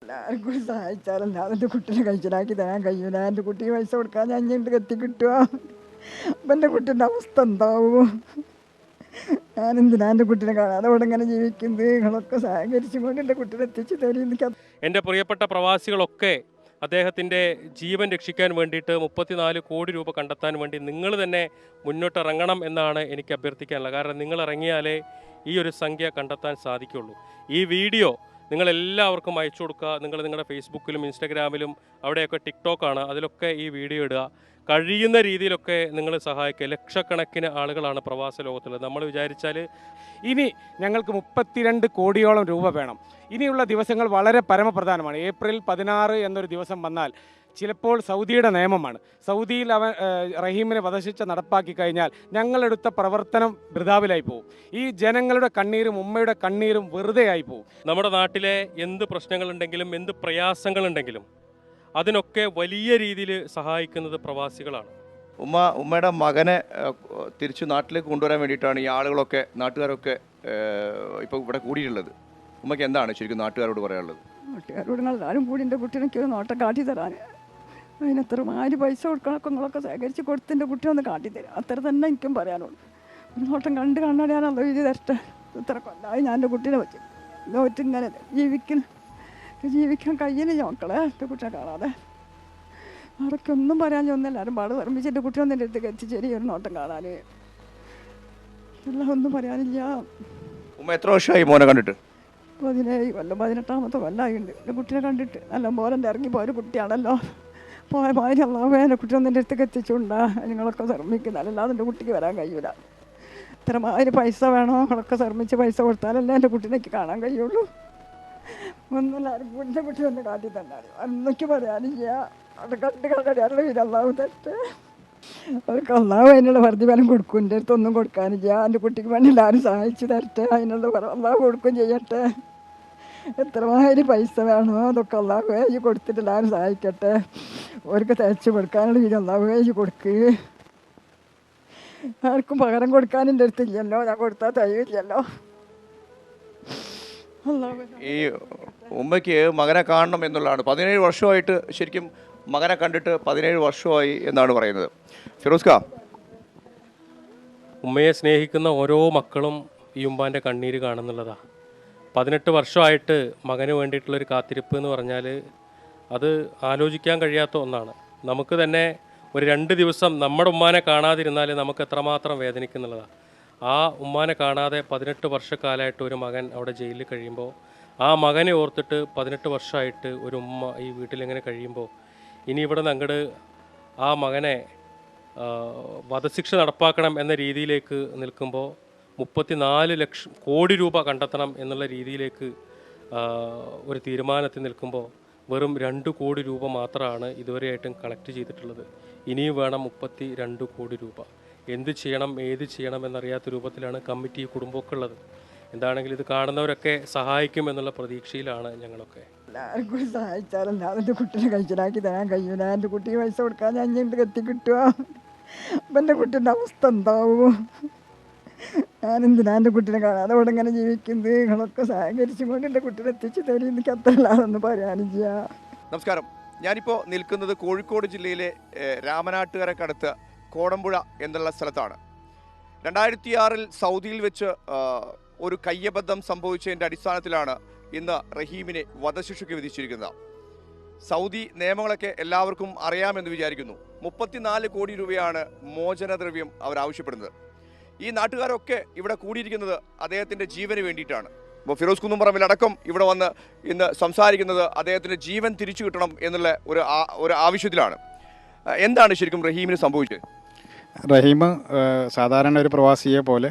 എല്ലാവർക്കും സഹായിച്ചാലല്ലാതെ എൻ്റെ കുട്ടീനെ കഴിച്ചിലാക്കി തരാൻ കഴിയൂല. എൻ്റെ കുട്ടിക്ക് പൈസ കൊടുക്കാൻ ഞാൻ ഇങ്ങോട്ട് എത്തി കിട്ടുക. അപ്പം എൻ്റെ കുട്ടീൻ്റെ അവസ്ഥ എന്താവും? ഞാനെന്തിനാ എൻ്റെ കുട്ടീനെ കാണാതെ ഇവിടെ ഇങ്ങനെ ജീവിക്കുന്നത്? നിങ്ങളൊക്കെ സഹകരിച്ചും കൊണ്ട് എൻ്റെ കുട്ടീനെ എത്തിച്ചു തരും. എനിക്ക് എൻ്റെ പ്രിയപ്പെട്ട പ്രവാസികളൊക്കെ അദ്ദേഹത്തിൻ്റെ ജീവൻ രക്ഷിക്കാൻ വേണ്ടിയിട്ട് 34 കോടി രൂപ കണ്ടെത്താൻ വേണ്ടി നിങ്ങൾ തന്നെ മുന്നോട്ടിറങ്ങണം എന്നാണ് എനിക്ക് അഭ്യർത്ഥിക്കാനുള്ളത്. കാരണം നിങ്ങൾ ഇറങ്ങിയാലേ ഈ ഒരു സംഖ്യ കണ്ടെത്താൻ സാധിക്കുള്ളൂ. ഈ വീഡിയോ നിങ്ങളെല്ലാവർക്കും അയച്ചു കൊടുക്കുക. നിങ്ങൾ നിങ്ങളുടെ ഫേസ്ബുക്കിലും ഇൻസ്റ്റഗ്രാമിലും അവിടെയൊക്കെ ടിക്ടോക്കാണ്, അതിലൊക്കെ ഈ വീഡിയോ ഇടുക. കഴിയുന്ന രീതിയിലൊക്കെ നിങ്ങൾ സഹായിക്കുക. ലക്ഷക്കണക്കിന് ആളുകളാണ് പ്രവാസ ലോകത്തുള്ളത്. നമ്മൾ വിചാരിച്ചാൽ ഇനി ഞങ്ങൾക്ക് 32 കോടിയോളം രൂപ വേണം. ഇനിയുള്ള ദിവസങ്ങൾ വളരെ പരമപ്രധാനമാണ്. ഏപ്രിൽ 16 എന്നൊരു ദിവസം വന്നാൽ ചിലപ്പോൾ സൗദിയുടെ നിയമമാണ്. സൗദിയിൽ റഹീമിനെ വധശിക്ഷ നടപ്പാക്കി കഴിഞ്ഞാൽ ഞങ്ങളെടുത്ത പ്രവർത്തനം വൃഥാവിലായി പോകും. ഈ ജനങ്ങളുടെ കണ്ണീരും ഉമ്മയുടെ കണ്ണീരും വെറുതെ ആയി പോകും. നമ്മുടെ നാട്ടിലെ എന്ത് പ്രശ്നങ്ങളുണ്ടെങ്കിലും എന്ത് പ്രയാസങ്ങളുണ്ടെങ്കിലും അതിനൊക്കെ വലിയ രീതിയിൽ സഹായിക്കുന്നത് പ്രവാസികളാണ്. ഉമ്മയുടെ മകനെ തിരിച്ച് നാട്ടിലേക്ക് കൊണ്ടുവരാൻ വേണ്ടിയിട്ടാണ് ഈ ആളുകളൊക്കെ നാട്ടുകാരൊക്കെ ഇപ്പോൾ ഇവിടെ കൂടിയിട്ടുള്ളത്. ഉമ്മയ്ക്ക് എന്താണ് ശരിക്കും നാട്ടുകാരോട് പറയാനുള്ളത്? നാട്ടുകാരോട് എല്ലാവരും കൂടി എൻ്റെ കുട്ടീനൊക്കെ ഒരു നോട്ടം കാട്ടി തരാൻ, അതിനെത്ര മാര് പൈസ കൊടുക്കണമൊക്കെ നിങ്ങളൊക്കെ ശേഖരിച്ച് കൊടുത്ത് എൻ്റെ കുട്ടിയെ ഒന്ന് കാട്ടിത്തരാം. അത്ര തന്നെ എനിക്കും പറയാനുള്ളൂ. ഒരു നോട്ടം കണ്ട് കണ്ണടയാനുള്ള ഇത് തരട്ടെ. ഇത്ര കൊല്ലായി ഞാൻ എൻ്റെ കുട്ടീനെ വെച്ച് നോറ്റിങ്ങനെ ജീവിക്കാൻ കഴിയുന്നില്ല മക്കളെ. എൻ്റെ കുട്ടിയെ കാണാതെ അവിടേക്ക് ഒന്നും പറയാൻ ചോദില്ല. എല്ലാവരും പാട് പറമ്പിച്ച് എൻ്റെ കുട്ടിയൊന്നും എൻ്റെ അടുത്തേക്ക് എത്തിച്ചേരി ഒരു നോട്ടം കാണാൻ. എല്ലാം ഒന്നും പറയാനില്ല. ഉമ്മ എത്ര വർഷമായി മോനെ കണ്ടിട്ട്? 17 കൊല്ലം, 18ാമത്തെ കൊല്ലമായിട്ടുണ്ട് എൻ്റെ കുട്ടീനെ കണ്ടിട്ട്. നല്ല പോലെ ഇറങ്ങിപ്പോയ ഒരു കുട്ടിയാണല്ലോ. പോയ മാതിരി അല്ലാതെ എൻ്റെ കുട്ടിയൊന്നും എൻ്റെ അടുത്തേക്ക് എത്തിച്ചുകൊണ്ടാ നിങ്ങളൊക്കെ ശ്രമിക്കുന്നത്. അല്ലാതെ എൻ്റെ കുട്ടിക്ക് വരാൻ കഴിയൂല. ഇത്ര മാതിരി പൈസ വേണോ? നിങ്ങളൊക്കെ ശ്രമിച്ച് പൈസ കൊടുത്താലല്ലേ എൻ്റെ കുട്ടീനേക്ക് കാണാൻ കഴിയുള്ളൂ. ഒന്നുമില്ലാരും എൻ്റെ കുട്ടി ഒന്ന് കാട്ടി തന്നാണ്. അന്നൊക്കെ പറയാനില്ല. അവിടെ കണ്ട് കണ്ടറിയാനുള്ള വീരല്ലാവും തെറ്റ്. അവർക്ക് അള്ളാഹു അതിനുള്ള പ്രതിഫലം കൊടുക്കും. എൻ്റെ അടുത്തൊന്നും കൊടുക്കാനില്ല. എൻ്റെ കുട്ടിക്ക് വേണ്ടി എല്ലാവരും സഹായിച്ചു തരട്ടെ. അതിനുള്ള അള്ളാഹു കൊടുക്കും ചെയ്യട്ടെ. എത്രമാതിരി പൈസ വേണോ അതൊക്കെ അള്ളാഹു ഈ കൊടുത്തിട്ട് എല്ലാവരും സഹായിക്കട്ടെ. അവർക്ക് തയ്ച്ച് കൊടുക്കാനുള്ള വീട് അള്ളാഹു കൊടുക്ക്. ആർക്കും പകരം കൊടുക്കാൻ എൻ്റെ അടുത്തില്ലല്ലോ. ഞാൻ കൊടുത്താൽ തയ്യില്ലല്ലോ. ഈ ഉമ്മയ്ക്ക് മകനെ കാണണം എന്നുള്ളതാണ്. 17 വർഷമായിട്ട് ശരിക്കും മകനെ കണ്ടിട്ട് 17 വർഷമായി എന്നാണ് പറയുന്നത്. ഫിറോസ്ക, ഉമ്മയെ സ്നേഹിക്കുന്ന ഓരോ മക്കളും ഈ ഉമ്മാൻ്റെ കണ്ണീര് കാണുന്നുള്ളതാണ്. 18 വർഷമായിട്ട് മകന് വേണ്ടിയിട്ടുള്ളൊരു കാത്തിരിപ്പ് എന്ന് പറഞ്ഞാൽ അത് ആലോചിക്കാൻ കഴിയാത്ത ഒന്നാണ്. നമുക്ക് തന്നെ ഒരു 2 ദിവസം നമ്മുടെ ഉമ്മാനെ കാണാതിരുന്നാൽ നമുക്ക് എത്രമാത്രം വേദനിക്കുന്നുള്ളതാണ്. ആ ഉമ്മാനെ കാണാതെ 18 വർഷക്കാലമായിട്ട് ഒരു മകൻ അവിടെ ജയിലിൽ കഴിയുമ്പോൾ ആ മകനെ ഓർത്തിട്ട് 18 വർഷമായിട്ട് ഒരു ഉമ്മ ഈ വീട്ടിലിങ്ങനെ കഴിയുമ്പോൾ ഇനി ഇവിടെ നിന്ന് അങ്ങോട്ട് ആ മകനെ വധശിക്ഷ നടപ്പാക്കണം എന്ന രീതിയിലേക്ക് നിൽക്കുമ്പോൾ 34 കോടി രൂപ കണ്ടെത്തണം എന്നുള്ള രീതിയിലേക്ക് ഒരു തീരുമാനത്തിൽ നിൽക്കുമ്പോൾ വെറും 2 കോടി രൂപ മാത്രമാണ് ഇതുവരെയായിട്ടും കളക്ട് ചെയ്തിട്ടുള്ളത്. ഇനിയും വേണം 32 കോടി രൂപ. എന്ത് ചെയ്യണം ഏത് ചെയ്യണം എന്നറിയാത്ത രൂപത്തിലാണ് കമ്മിറ്റി കുടുംബമൊക്കെ ഉള്ളത്. എന്താണെങ്കിലും ഇത് കാണുന്നവരൊക്കെ സഹായിക്കും എന്നുള്ള പ്രതീക്ഷയിലാണ് ഞങ്ങളൊക്കെ. എല്ലാവർക്കും സഹായിച്ചാലല്ലാതെ എൻ്റെ കുട്ടീനെ കഴിച്ചിലാക്കി തരാൻ കഴിയൂല. എൻ്റെ കുട്ടിക്ക് പൈസ കൊടുക്കാൻ ഞാൻ ഇങ്ങോട്ട് എത്തി കിട്ടുക. അപ്പം എൻ്റെ കുട്ടീൻ്റെ അവസ്ഥ എന്താവും? ഞാനെന്തിനാ എൻ്റെ കുട്ടീനെ കാണാതെ ഇവിടെ ഇങ്ങനെ ജീവിക്കുന്നത്? നിങ്ങളൊക്കെ സഹകരിച്ചും കൊണ്ട് എൻ്റെ കുട്ടീനെ എത്തിച്ചു തരും. എനിക്ക് അത്ര അല്ലാതൊന്നും പറയാനില്ല. നമസ്കാരം. ഞാനിപ്പോൾ നിൽക്കുന്നത് കോഴിക്കോട് ജില്ലയിലെ രാമനാട്ടുകരക്കടുത്ത് കോടമ്പുഴ എന്നുള്ള സ്ഥലത്താണ്. 2006 സൗദിയിൽ വെച്ച് ഒരു കയ്യബദ്ധം സംഭവിച്ചതിൻ്റെ അടിസ്ഥാനത്തിലാണ് ഇന്ന് റഹീമിനെ വധശിക്ഷയ്ക്ക് വിധിച്ചിരിക്കുന്നത്. സൗദി നിയമങ്ങളൊക്കെ എല്ലാവർക്കും അറിയാമെന്ന് വിചാരിക്കുന്നു. 34 കോടി രൂപയാണ് മോചനദ്രവ്യം അവർ ആവശ്യപ്പെടുന്നത്. ഈ നാട്ടുകാരൊക്കെ ഇവിടെ കൂടിയിരിക്കുന്നത് അദ്ദേഹത്തിൻ്റെ ജീവന് വേണ്ടിയിട്ടാണ്. ഇപ്പോൾ ഫിറോസ് കുന്നുംപറമ്പിലടക്കം ഇവിടെ വന്ന് ഇന്ന് സംസാരിക്കുന്നത് അദ്ദേഹത്തിൻ്റെ ജീവൻ തിരിച്ചു കിട്ടണം എന്നുള്ള ഒരു ആവശ്യത്തിലാണ്. എന്താണ് ശരിക്കും റഹീമിന് സംഭവിച്ചത്? റഹീം സാധാരണ ഒരു പ്രവാസിയെ പോലെ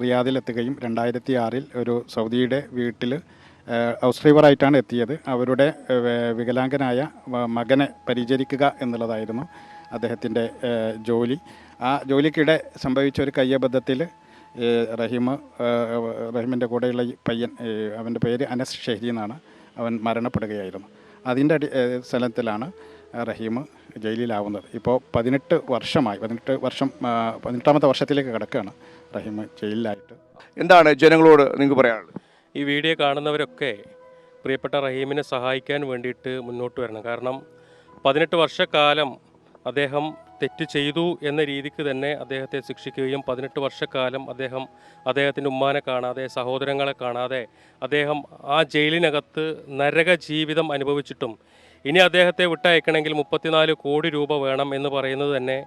റിയാദിലെത്തുകയും 2006 ഒരു സൗദിയുടെ വീട്ടിൽ ഹൗസ് ഡ്രൈവറായിട്ടാണ് എത്തിയത്. അവരുടെ വികലാംഗനായ മകനെ പരിചരിക്കുക എന്നുള്ളതായിരുന്നു അദ്ദേഹത്തിൻ്റെ ജോലി. ആ ജോലിക്കിടെ സംഭവിച്ച ഒരു കയ്യബദ്ധത്തിൽ റഹീമിൻ്റെ കൂടെയുള്ള ഈ പയ്യൻ, അവൻ്റെ പേര് അനസ് ഷെഹരി എന്നാണ്, അവൻ മരണപ്പെടുകയായിരുന്നു. അതിൻ്റെ സ്ഥലത്തിലാണ് റഹീം ജയിലിലാവുന്നത്. ഇപ്പോൾ 18 വർഷമായി. 18ാമത്തെ വർഷത്തിലേക്ക് കിടക്കുകയാണ് റഹീം ജയിലിലായിട്ട്. എന്താണ് ജനങ്ങളോട് നിങ്ങൾക്ക് പറയാനുള്ളത്? ഈ വീഡിയോ കാണുന്നവരൊക്കെ പ്രിയപ്പെട്ട റഹീമിനെ സഹായിക്കാൻ വേണ്ടിയിട്ട് മുന്നോട്ട് വരണം. കാരണം 18 വർഷക്കാലം അദ്ദേഹം തെറ്റ് ചെയ്തു എന്ന രീതിക്ക് തന്നെ അദ്ദേഹത്തെ ശിക്ഷിക്കുകയും 18 വർഷക്കാലം അദ്ദേഹത്തിൻ്റെ ഉമ്മാനെ കാണാതെ, സഹോദരങ്ങളെ കാണാതെ അദ്ദേഹം ആ ജയിലിനകത്ത് നരക ജീവിതം അനുഭവിച്ചിട്ടും ഇനി അദ്ദേഹത്തെ വിട്ടയക്കണമെങ്കിൽ 34 കോടി രൂപ വേണം എന്ന് പറയുന്നത് തന്നെ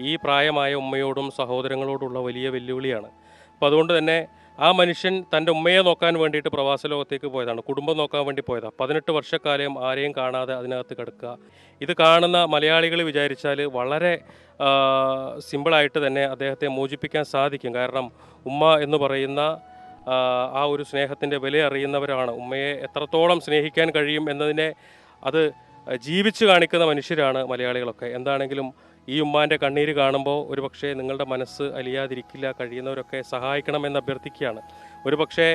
ഈ പ്രായമായ ഉമ്മയോടും സഹോദരങ്ങളോടുള്ള വലിയ വെല്ലുവിളിയാണ്. അപ്പോൾ അതുകൊണ്ട് തന്നെ ആ മനുഷ്യൻ തൻ്റെ ഉമ്മയെ നോക്കാൻ വേണ്ടിയിട്ട് പ്രവാസ ലോകത്തേക്ക് പോയതാണ്, കുടുംബം നോക്കാൻ വേണ്ടി പോയതാണ്. 18 വർഷക്കാലം ആരെയും കാണാതെ അതിനകത്ത് കിടക്കുക. ഇത് കാണുന്ന മലയാളികൾ വിചാരിച്ചാൽ വളരെ സിമ്പിളായിട്ട് തന്നെ അദ്ദേഹത്തെ മോചിപ്പിക്കാൻ സാധിക്കും. കാരണം ഉമ്മ എന്ന് പറയുന്ന ആ ഒരു സ്നേഹത്തിൻ്റെ വില അറിയുന്നവരാണ്. ഉമ്മയെ എത്രത്തോളം സ്നേഹിക്കാൻ കഴിയും എന്നതിനെ അത് ജീവിച്ച് കാണിക്കുന്ന മനുഷ്യരാണ് മലയാളികളൊക്കെ. എന്താണെങ്കിലും ഈ ഉമ്മാൻ്റെ കണ്ണീര് കാണുമ്പോൾ ഒരുപക്ഷെ നിങ്ങളുടെ മനസ്സ് അലിയാതിരിക്കില്ല. കഴിയുന്നവരൊക്കെ സഹായിക്കണമെന്ന് അഭ്യർത്ഥിക്കുകയാണ്. ഒരുപക്ഷെ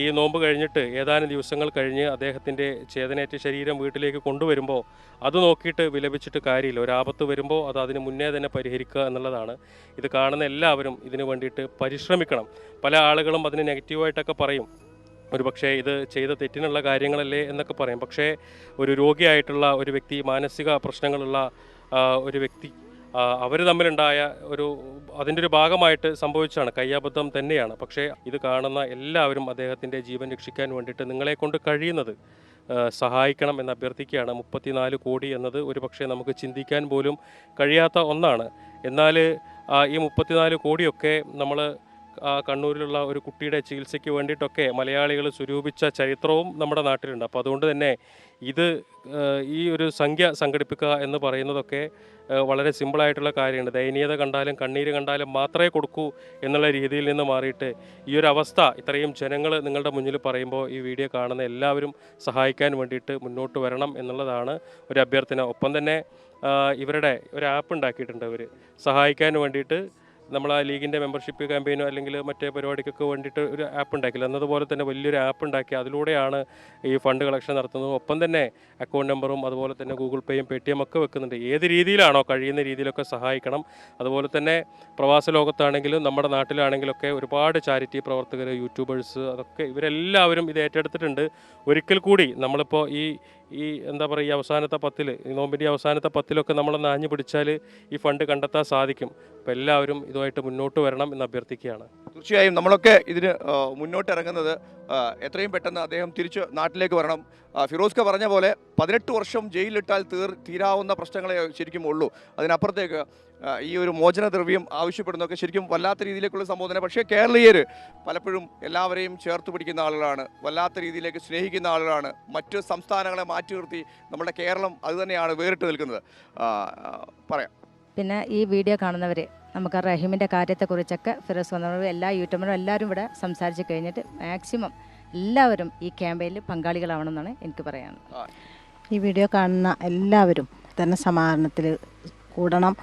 ഈ നോമ്പ് കഴിഞ്ഞിട്ട് ഏതാനും ദിവസങ്ങൾ കഴിഞ്ഞ് അദ്ദേഹത്തിൻ്റെ ചേതനേറ്റ ശരീരം വീട്ടിലേക്ക് കൊണ്ടുവരുമ്പോൾ അത് നോക്കിയിട്ട് വിലപിച്ചിട്ട് കാര്യമില്ല. ഒരാപത്ത് വരുമ്പോൾ അത് അതിന് മുന്നേ തന്നെ പരിഹരിക്കുക എന്നുള്ളതാണ്. ഇത് കാണുന്ന എല്ലാവരും ഇതിനു വേണ്ടിയിട്ട് പരിശ്രമിക്കണം. പല ആളുകളും അതിന് നെഗറ്റീവായിട്ടൊക്കെ പറയും, ഒരുപക്ഷെ ഇത് ചെയ്ത തെറ്റിനുള്ള കാര്യങ്ങളല്ലേ എന്നൊക്കെ പറയും. പക്ഷേ ഒരു രോഗിയായിട്ടുള്ള ഒരു വ്യക്തി, മാനസിക പ്രശ്നങ്ങളുള്ള ഒരു വ്യക്തി, അവർ തമ്മിലുണ്ടായ അതിൻ്റെ ഒരു ഭാഗമായിട്ട് സംഭവിച്ചാണ്, കയ്യാബദ്ധം തന്നെയാണ്. പക്ഷേ ഇത് കാണുന്ന എല്ലാവരും അദ്ദേഹത്തിൻ്റെ ജീവൻ രക്ഷിക്കാൻ വേണ്ടിയിട്ട് നിങ്ങളെ കൊണ്ട് കഴിയുന്നത് സഹായിക്കണം എന്ന് അഭ്യർത്ഥിക്കുകയാണ്. 34 കോടി എന്നത് ഒരുപക്ഷെ നമുക്ക് ചിന്തിക്കാൻ പോലും കഴിയാത്ത ഒന്നാണ്. എന്നാൽ ഈ 34 കോടിയൊക്കെ നമ്മൾ കണ്ണൂരിലുള്ള ഒരു കുട്ടിയുടെ ചികിത്സയ്ക്ക് വേണ്ടിയിട്ടൊക്കെ മലയാളികൾ സ്വരൂപിച്ച ചരിത്രവും നമ്മുടെ നാട്ടിലുണ്ട്. അപ്പോൾ അതുകൊണ്ട് തന്നെ ഈ ഒരു സംഖ്യ സംഘടിപ്പിക്കുക എന്ന് പറയുന്നതൊക്കെ വളരെ സിമ്പിളായിട്ടുള്ള കാര്യമാണ്. ദയനീയത കണ്ടാലും കണ്ണീര് കണ്ടാലും മാത്രമേ കൊടുക്കൂ എന്നുള്ള രീതിയിൽ നിന്ന് മാറിയിട്ട് ഈ ഒരു അവസ്ഥ ഇത്രയും ജനങ്ങൾ നിങ്ങളുടെ മുന്നിൽ പറയുമ്പോൾ ഈ വീഡിയോ കാണുന്ന എല്ലാവരും സഹായിക്കാൻ വേണ്ടിയിട്ട് മുന്നോട്ട് വരണം എന്നുള്ളതാണ് ഒരു അഭ്യർത്ഥന. ഒപ്പം തന്നെ ഇവരുടെ ഒരു ആപ്പ് ഉണ്ടാക്കിയിട്ടുണ്ട് അവർ സഹായിക്കാൻ വേണ്ടിയിട്ട്. നമ്മൾ ആ ലീഗിൻ്റെ മെമ്പർഷിപ്പ് ക്യാമ്പയിനോ അല്ലെങ്കിൽ മറ്റേ പരിപാടിക്കൊക്കെ വേണ്ടിയിട്ട് ഒരു ആപ്പ് ഉണ്ടാക്കില്ല എന്നതുപോലെ തന്നെ വലിയൊരു ആപ്പ് ഉണ്ടാക്കി അതിലൂടെയാണ് ഈ ഫണ്ട് കളക്ഷൻ നടത്തുന്നത്. ഒപ്പം തന്നെ അക്കൗണ്ട് നമ്പറും അതുപോലെ തന്നെ ഗൂഗിൾ പേയും പേടിഎം ഒക്കെ വെക്കുന്നുണ്ട്. ഏത് രീതിയിലാണോ കഴിയുന്ന രീതിയിലൊക്കെ സഹായിക്കണം. അതുപോലെ തന്നെ പ്രവാസ ലോകത്താണെങ്കിലും നമ്മുടെ നാട്ടിലാണെങ്കിലൊക്കെ ഒരുപാട് ചാരിറ്റി പ്രവർത്തകർ, യൂട്യൂബേഴ്സ്, അതൊക്കെ ഇവരെല്ലാവരും ഇത് ഏറ്റെടുത്തിട്ടുണ്ട്. ഒരിക്കൽ കൂടി നമ്മളിപ്പോൾ ഈ എന്താ പറയുക, ഈ അവസാനത്തെ 10 ഈ നോമ്പിൻ്റെ അവസാനത്തെ 10 നമ്മളൊന്ന് ആഞ്ഞു പിടിച്ചാൽ ഈ ഫണ്ട് കണ്ടെത്താൻ സാധിക്കും. അപ്പോൾ എല്ലാവരും ഇതുമായിട്ട് മുന്നോട്ട് വരണം എന്ന് അഭ്യർത്ഥിക്കുകയാണ്. തീർച്ചയായും നമ്മളൊക്കെ ഇതിന് മുന്നോട്ട് ഇറങ്ങുന്നത് എത്രയും പെട്ടെന്ന് അദ്ദേഹം തിരിച്ച് നാട്ടിലേക്ക് വരണം. ഫിറോസ്ക പറഞ്ഞ പോലെ 18 വർഷം ജയിലിലിട്ടാൽ തീരാവുന്ന പ്രശ്നങ്ങളെ ശരിക്കും ഉള്ളൂ. അതിനപ്പുറത്തേക്ക് ഈ ഒരു മോചനദ്രവ്യം ആവശ്യപ്പെടുന്നതൊക്കെ ശരിക്കും വല്ലാത്ത രീതിയിലേക്കുള്ള സംബോധന. പക്ഷേ കേരളീയർ പലപ്പോഴും എല്ലാവരെയും ചേർത്ത് പിടിക്കുന്ന ആളുകളാണ്, വല്ലാത്ത രീതിയിലേക്ക് സ്നേഹിക്കുന്ന ആളുകളാണ്. മറ്റ് സംസ്ഥാനങ്ങളെ മാറ്റി നിർത്തി നമ്മുടെ കേരളം അതുതന്നെയാണ് വേറിട്ട് നിൽക്കുന്നത്. പറയാം. പിന്നെ ഈ വീഡിയോ കാണുന്നവർ നമുക്ക് റഹീമിൻ്റെ കാര്യത്തെക്കുറിച്ചൊക്കെ ഫിറോസ് വന്നവരും എല്ലാ യൂട്യൂബറും എല്ലാവരും ഇവിടെ സംസാരിച്ച് കഴിഞ്ഞിട്ട് മാക്സിമം എല്ലാവരും ഈ ക്യാമ്പയിനിൽ പങ്കാളികളാവണമെന്നാണ് എനിക്ക് പറയാനുള്ളത്. ഈ വീഡിയോ കാണുന്ന എല്ലാവരും തന്നെ സമാഹരണത്തിൽ കൂടണം.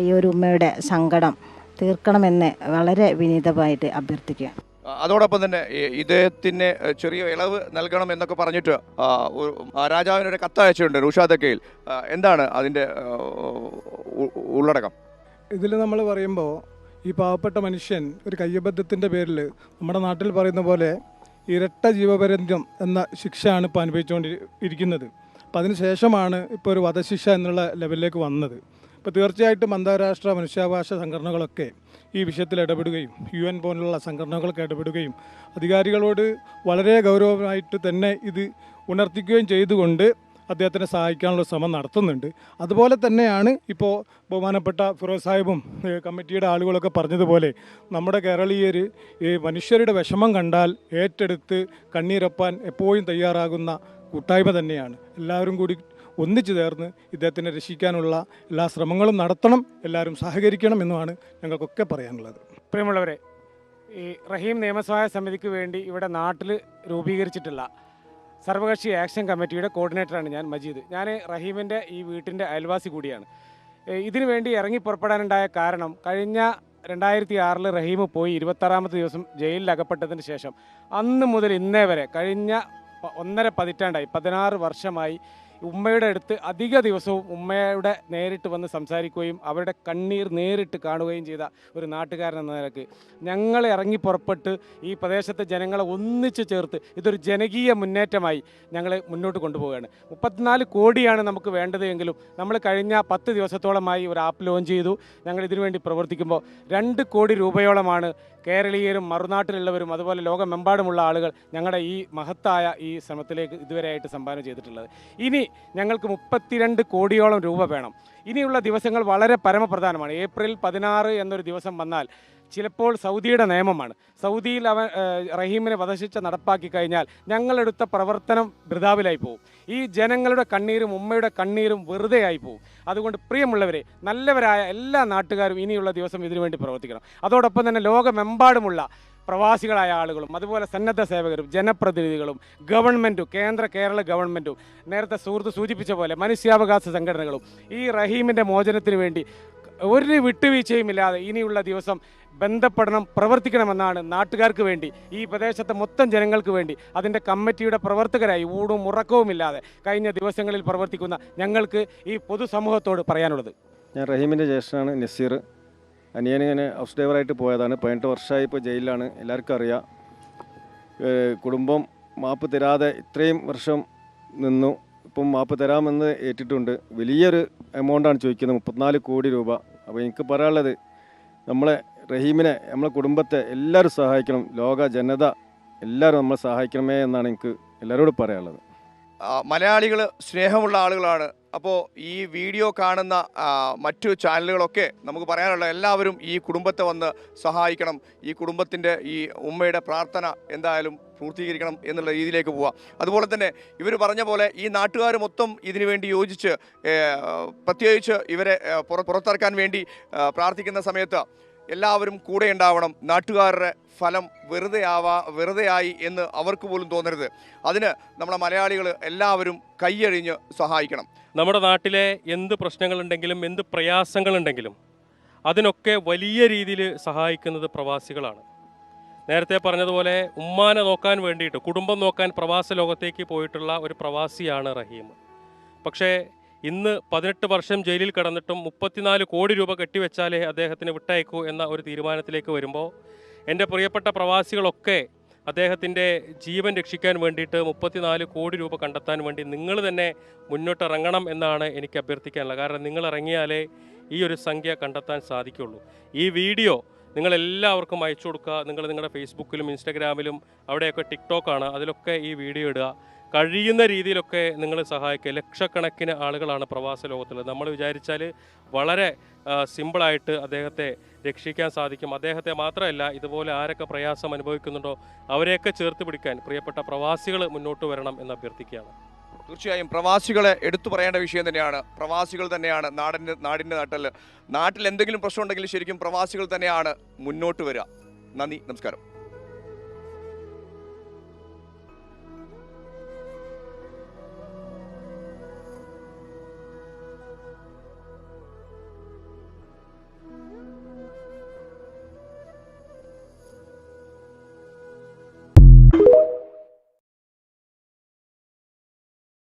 ഈ ഒരു ഉമ്മയുടെ സങ്കടം തീർക്കണമെന്ന് വളരെ വിനീതമായിട്ട് അഭ്യർത്ഥിക്കുക. അതോടൊപ്പം തന്നെ ഇദ്ദേഹത്തിന് ചെറിയ ഇളവ് നൽകണം എന്നൊക്കെ പറഞ്ഞിട്ട് രാജാവിനൊരു കത്തയച്ചിട്ടുണ്ട് റുഷാദക്കയിൽ. എന്താണ് അതിൻ്റെ ഉള്ളടക്കം? ഇതിൽ നമ്മൾ പറയുമ്പോൾ ഈ പാവപ്പെട്ട മനുഷ്യൻ ഒരു കയ്യബദ്ധത്തിൻ്റെ പേരിൽ നമ്മുടെ നാട്ടിൽ പറയുന്ന പോലെ ഇരട്ട ജീവപര്യന്തം എന്ന ശിക്ഷയാണ് ഇപ്പോൾ അനുഭവിച്ചുകൊണ്ടിരിക്കുന്നത്. അപ്പോൾ അതിന് ശേഷമാണ് ഇപ്പോൾ ഒരു വധശിക്ഷ എന്നുള്ള ലെവലിലേക്ക് വന്നത്. ഇപ്പോൾ തീർച്ചയായിട്ടും അന്താരാഷ്ട്ര മനുഷ്യാവകാശ സംഘടനകളൊക്കെ ഈ വിഷയത്തിൽ ഇടപെടുകയും UN പോലുള്ള സംഘടനകളൊക്കെ ഇടപെടുകയും അധികാരികളോട് വളരെ ഗൗരവമായിട്ട് തന്നെ ഇത് ഉണർത്തിക്കുകയും ചെയ്തുകൊണ്ട് അദ്ദേഹത്തിനെ സഹായിക്കാനുള്ള ശ്രമം നടത്തുന്നുണ്ട്. അതുപോലെ തന്നെയാണ് ഇപ്പോൾ ബഹുമാനപ്പെട്ട ഫിറോസ് സാഹിബും കമ്മിറ്റിയുടെ ആളുകളൊക്കെ പറഞ്ഞതുപോലെ നമ്മുടെ കേരളീയർ ഈ മനുഷ്യരുടെ വിഷമം കണ്ടാൽ ഏറ്റെടുത്ത് കണ്ണീരൊപ്പാൻ എപ്പോഴും തയ്യാറാകുന്ന കൂട്ടായ്മ തന്നെയാണ്. എല്ലാവരും കൂടി ഒന്നിച്ചു ചേർന്ന് ഇദ്ദേഹത്തിനെ രക്ഷിക്കാനുള്ള എല്ലാ ശ്രമങ്ങളും നടത്തണം, എല്ലാവരും സഹകരിക്കണം എന്നുമാണ് ഞങ്ങൾക്കൊക്കെ പറയാനുള്ളത്. പ്രിയമുള്ളവരെ, ഈ റഹീം നിയമസഹായ സമിതിക്ക് വേണ്ടി ഇവിടെ നാട്ടിൽ രൂപീകരിച്ചിട്ടുള്ള സർവകക്ഷി ആക്ഷൻ കമ്മിറ്റിയുടെ കോർഡിനേറ്ററാണ് ഞാൻ, മജീദ്. ഞാൻ റഹീമിൻ്റെ ഈ വീട്ടിൻ്റെ അയൽവാസി കൂടിയാണ്. ഇതിനു വേണ്ടി ഇറങ്ങി പുറപ്പെടാനുണ്ടായ കാരണം കഴിഞ്ഞ 2006 റഹീം പോയി 26ാമത്തെ ദിവസം ജയിലിൽ അകപ്പെട്ടതിന് ശേഷം അന്ന് മുതൽ ഇന്നേ വരെ കഴിഞ്ഞ 1.5 പതിറ്റാണ്ടായി 16 വർഷമായി ഉമ്മയുടെ അടുത്ത് അധിക ദിവസവും ഉമ്മയുടെ നേരിട്ട് വന്ന് സംസാരിക്കുകയും അവരുടെ കണ്ണീർ നേരിട്ട് കാണുകയും ചെയ്ത ഒരു നാട്ടുകാരൻ എന്ന നിലയ്ക്ക് ഞങ്ങൾ ഇറങ്ങി പുറപ്പെട്ട് ഈ പ്രദേശത്തെ ജനങ്ങളെ ഒന്നിച്ചു ചേർത്ത് ഇതൊരു ജനകീയ മുന്നേറ്റമായി ഞങ്ങൾ മുന്നോട്ട് കൊണ്ടുപോവുകയാണ്. 34 കോടിയാണ് നമുക്ക് വേണ്ടത് എങ്കിലും നമ്മൾ കഴിഞ്ഞ 10 ദിവസത്തോളമായി ഒരു ആപ്പ് ലോഞ്ച് ചെയ്തു. ഞങ്ങൾ ഇതിനുവേണ്ടി പ്രവർത്തിക്കുമ്പോൾ 2 കോടി രൂപയോളമാണ് കേരളീയരും മറുനാട്ടിലുള്ളവരും അതുപോലെ ലോകമെമ്പാടുമുള്ള ആളുകൾ ഞങ്ങളുടെ ഈ മഹത്തായ ഈ ശ്രമത്തിലേക്ക് ഇതുവരെയായിട്ട് സംഭാവന ചെയ്തിട്ടുള്ളത്. ഇനി ഞങ്ങൾക്ക് 32 കോടിയോളം രൂപ വേണം. ഇനിയുള്ള ദിവസങ്ങൾ വളരെ പരമപ്രധാനമാണ്. ഏപ്രിൽ 16 എന്നൊരു ദിവസം വന്നാൽ ചിലപ്പോൾ സൗദിയുടെ നിയമമാണ്. സൗദിയിൽ റഹീമിനെ വധശിക്ഷ നടപ്പാക്കി കഴിഞ്ഞാൽ ഞങ്ങളെടുത്ത പ്രവർത്തനം വൃഥാവിലായി പോകും. ഈ ജനങ്ങളുടെ കണ്ണീരും ഉമ്മയുടെ കണ്ണീരും വെറുതെയായി പോകും. അതുകൊണ്ട് പ്രിയമുള്ളവരെ, നല്ലവരായ എല്ലാ നാട്ടുകാരും ഇനിയുള്ള ദിവസം ഇതിനുവേണ്ടി പ്രവർത്തിക്കണം. അതോടൊപ്പം തന്നെ ലോകമെമ്പാടുമുള്ള പ്രവാസികളായ ആളുകളും അതുപോലെ സന്നദ്ധ സേവകരും ജനപ്രതിനിധികളും ഗവൺമെൻറ്റും കേരള ഗവൺമെൻറ്റും നേരത്തെ സുഹൃത്ത് സൂചിപ്പിച്ച പോലെ മനുഷ്യാവകാശ സംഘടനകളും ഈ റഹീമിൻ്റെ മോചനത്തിന് വേണ്ടി ഒരു വിട്ടുവീഴ്ചയുമില്ലാതെ ഇനിയുള്ള ദിവസം ബന്ധപ്പെടണം, പ്രവർത്തിക്കണമെന്നാണ് നാട്ടുകാർക്ക് വേണ്ടി, ഈ പ്രദേശത്തെ മൊത്തം ജനങ്ങൾക്ക് വേണ്ടി അതിൻ്റെ കമ്മിറ്റിയുടെ പ്രവർത്തകരായി ഊണും ഉറക്കവുമില്ലാതെ കഴിഞ്ഞ ദിവസങ്ങളിൽ പ്രവർത്തിക്കുന്ന ഞങ്ങൾക്ക് ഈ പൊതുസമൂഹത്തോട് പറയാനുള്ളത്. ഞാൻ റഹീമിൻ്റെ ജ്യേഷ്ഠനാണ് നസീർ. അനിയനിങ്ങനെ ഹൗസ് ഡ്രൈവറായിട്ട് പോയതാണ്. 18 വർഷമായി ഇപ്പോൾ ജയിലിലാണ്. എല്ലാവർക്കും അറിയാം. കുടുംബം മാപ്പ് തരാതെ ഇത്രയും വർഷം നിന്നു. ഇപ്പം മാപ്പ് തരാമെന്ന് ഏറ്റിട്ടുണ്ട്. വലിയൊരു എമൗണ്ടാണ് ചോദിക്കുന്നത്, 34 കോടി രൂപ. അപ്പോൾ എനിക്ക് പറയാനുള്ളത്, നമ്മളെ റഹീമിനെ, നമ്മളെ കുടുംബത്തെ എല്ലാവരും സഹായിക്കണം. ലോക ജനത എല്ലാവരും നമ്മളെ സഹായിക്കണമേ എന്നാണ് എനിക്ക് എല്ലാവരോടും പറയാനുള്ളത്. മലയാളികൾ സ്നേഹമുള്ള ആളുകളാണ്. അപ്പോൾ ഈ വീഡിയോ കാണുന്ന മറ്റു ചാനലുകളൊക്കെ നമുക്ക് പറയാനുള്ള, എല്ലാവരും ഈ കുടുംബത്തെ വന്ന് സഹായിക്കണം. ഈ കുടുംബത്തിൻ്റെ ഈ ഉമ്മയുടെ പ്രാർത്ഥന എന്തായാലും പൂർത്തീകരിക്കണം എന്നുള്ള രീതിയിലേക്ക് പോവാം. അതുപോലെ തന്നെ ഇവർ പറഞ്ഞ പോലെ ഈ നാട്ടുകാർ മൊത്തം ഇതിനു വേണ്ടി യോജിച്ച് പ്രത്യേകിച്ച് ഇവരെ പുറത്തിറക്കാൻ വേണ്ടി പ്രാർത്ഥിക്കുന്ന സമയത്ത് എല്ലാവരും കൂടെ ഉണ്ടാവണം. നാട്ടുകാരുടെ ഫലം വെറുതെയായി എന്ന് അവർക്ക് പോലും തോന്നരുത്. അതിന് നമ്മളെ മലയാളികൾ എല്ലാവരും കൈയഴിഞ്ഞ് സഹായിക്കണം. നമ്മുടെ നാട്ടിലെ എന്ത് പ്രശ്നങ്ങളുണ്ടെങ്കിലും എന്ത് പ്രയാസങ്ങളുണ്ടെങ്കിലും അതിനൊക്കെ വലിയ രീതിയിൽ സഹായിക്കുന്നത് പ്രവാസികളാണ്. നേരത്തെ പറഞ്ഞതുപോലെ ഉമ്മാനെ നോക്കാൻ വേണ്ടിയിട്ട്, കുടുംബം നോക്കാൻ പ്രവാസ ലോകത്തേക്ക് പോയിട്ടുള്ള ഒരു പ്രവാസിയാണ് റഹീം. പക്ഷേ ഇന്ന് 18 വർഷം ജയിലിൽ കിടന്നിട്ടും 34 കോടി രൂപ കെട്ടിവെച്ചാലേ അദ്ദേഹത്തിന് വിട്ടയക്കൂ എന്ന ഒരു തീരുമാനത്തിലേക്ക് വരുമ്പോൾ എൻ്റെ പ്രിയപ്പെട്ട പ്രവാസികളൊക്കെ അദ്ദേഹത്തിൻ്റെ ജീവൻ രക്ഷിക്കാൻ വേണ്ടിയിട്ട് 34 കോടി രൂപ കണ്ടെത്താൻ വേണ്ടി നിങ്ങൾ തന്നെ മുന്നോട്ടിറങ്ങണം എന്നാണ് എനിക്ക് അഭ്യർത്ഥിക്കാനുള്ളത്. കാരണം നിങ്ങൾ ഇറങ്ങിയാലേ ഈ ഒരു സംഖ്യ കണ്ടെത്താൻ സാധിക്കുള്ളൂ. ഈ വീഡിയോ നിങ്ങളെല്ലാവർക്കും അയച്ചു കൊടുക്കുക. നിങ്ങളുടെ ഫേസ്ബുക്കിലും ഇൻസ്റ്റഗ്രാമിലും അവിടെയൊക്കെ ടിക്ടോക്കാണ്, അതിലൊക്കെ ഈ വീഡിയോ ഇടുക. കഴിയുന്ന രീതിയിലൊക്കെ നിങ്ങൾ സഹായിക്കുക. ലക്ഷക്കണക്കിന് ആളുകളാണ് പ്രവാസ ലോകത്തുള്ളത്. നമ്മൾ വിചാരിച്ചാൽ വളരെ സിമ്പിളായിട്ട് അദ്ദേഹത്തെ രക്ഷിക്കാൻ സാധിക്കും. അദ്ദേഹത്തെ മാത്രമല്ല, ഇതുപോലെ ആരൊക്കെ പ്രയാസം അനുഭവിക്കുന്നുണ്ടോ അവരെയൊക്കെ ചേർത്ത് പിടിക്കാൻ പ്രിയപ്പെട്ട പ്രവാസികൾ മുന്നോട്ട് വരണം എന്ന് അഭ്യർത്ഥിക്കുകയാണ്. തീർച്ചയായും പ്രവാസികളെ എടുത്തു പറയേണ്ട വിഷയം തന്നെയാണ്. പ്രവാസികൾ തന്നെയാണ് നാടിൻ്റെ നാട്ടിൽ എന്തെങ്കിലും പ്രശ്നം ഉണ്ടെങ്കിൽ ശരിക്കും പ്രവാസികൾ തന്നെയാണ് മുന്നോട്ട് വരിക. നന്ദി, നമസ്കാരം.